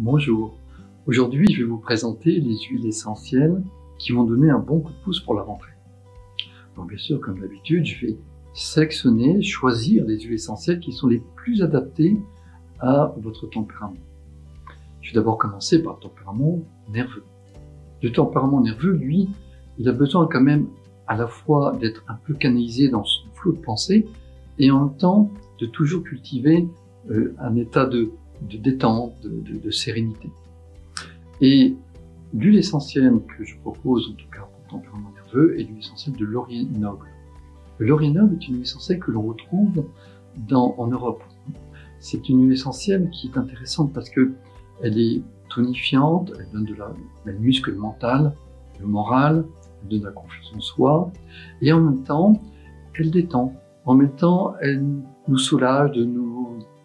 Bonjour, aujourd'hui je vais vous présenter les huiles essentielles qui vont donner un bon coup de pouce pour la rentrée. Donc bien sûr, comme d'habitude, je vais sélectionner, choisir les huiles essentielles qui sont les plus adaptées à votre tempérament. Je vais d'abord commencer par le tempérament nerveux. Le tempérament nerveux, lui, il a besoin quand même à la fois d'être un peu canalisé dans son flot de pensée et en même temps de toujours cultiver un état de détente, de sérénité. Et l'huile essentielle que je propose, en tout cas pour le tempérament nerveux, est l'huile essentielle de laurier noble. Le laurier noble est une huile essentielle que l'on retrouve en Europe. C'est une huile essentielle qui est intéressante parce que elle est tonifiante, elle donne elle muscle le mental, le moral, elle donne de la confiance en soi, et en même temps, elle détend. En même temps, elle nous soulage de nos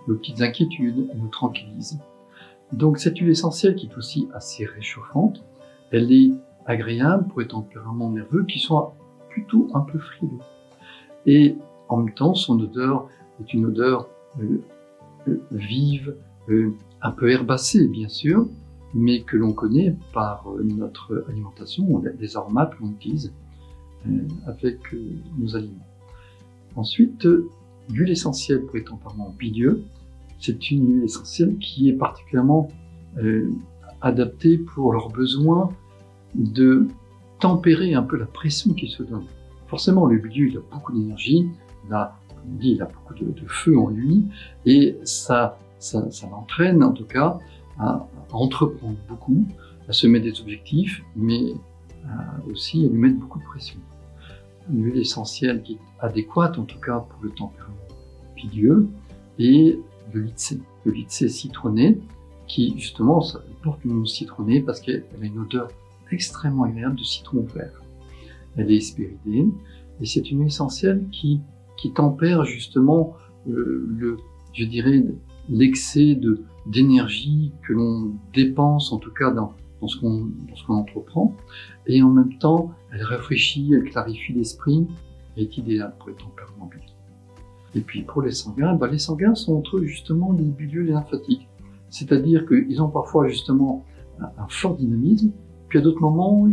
petites inquiétudes, elle nous tranquillise. Donc cette huile essentielle qui est aussi assez réchauffante, elle est agréable pour les tempéraments nerveux qui sont plutôt un peu frileux. Et en même temps, son odeur est une odeur vive, un peu herbacée bien sûr, mais que l'on connaît par notre alimentation, des aromates que l'on utilise avec nos aliments. Ensuite, l'huile essentielle pour les tempéraments bilieux, c'est une huile essentielle qui est particulièrement adaptée pour leurs besoins de tempérer un peu la pression qu'ils se donnent. Forcément, le bilieux, il a beaucoup d'énergie, il a beaucoup de feu en lui, et ça l'entraîne en tout cas à entreprendre beaucoup, à se mettre des objectifs, mais aussi à lui mettre beaucoup de pression. Une huile essentielle qui est adéquate en tout cas pour le tempérament bilieux est le litsé. Le litsé citronné qui justement porte une mousse citronnée parce qu'elle a une odeur extrêmement agréable de citron vert. Elle est hespéridée et c'est une huile essentielle qui tempère justement je dirais l'excès d'énergie que l'on dépense en tout cas dans ce qu'on entreprend, et en même temps elle rafraîchit, elle clarifie l'esprit et est idéale pour les tempéraments bilieux. Et puis pour les sanguins, les sanguins sont entre eux justement les bilieux et les lymphatiques, c'est-à-dire qu'ils ont parfois justement un fort dynamisme, puis à d'autres moments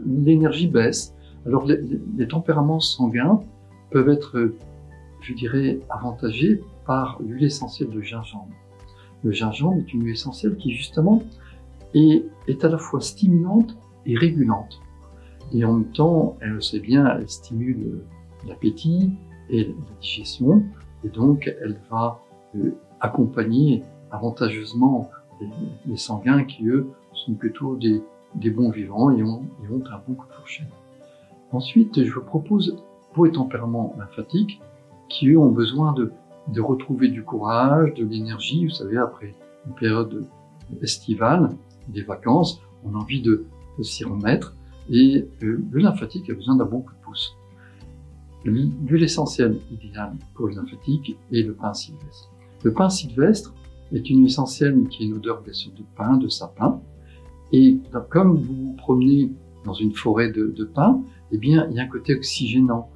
l'énergie baisse. Alors les tempéraments sanguins peuvent être, je dirais, avantagés par l'huile essentielle de gingembre. Le gingembre est une huile essentielle qui justement est à la fois stimulante et régulante. Et en même temps, elle le sait bien, elle stimule l'appétit et la digestion, et donc elle va accompagner avantageusement les sanguins qui, eux, sont plutôt des bons vivants et ont un bon coup de fourchette. Ensuite, je vous propose pour les tempéraments lymphatiques qui, eux, ont besoin de retrouver du courage, de l'énergie. Vous savez, après une période estivale, des vacances, on a envie de s'y remettre, et le lymphatique a besoin d'un bon coup de pouce. L'huile essentielle idéale pour les lymphatiques est le pin sylvestre. Le pin sylvestre est une huile essentielle qui a une odeur bien sûr de pin, de sapin, et comme vous vous promenez dans une forêt de pins, eh bien il y a un côté oxygénant,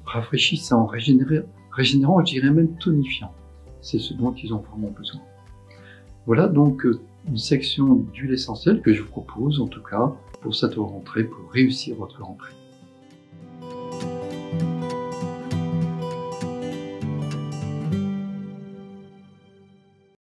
rafraîchissant, régénérant, je dirais même tonifiant. C'est ce dont ils ont vraiment besoin. Voilà donc une section d'huile essentielle que je vous propose en tout cas pour cette rentrée, pour réussir votre rentrée.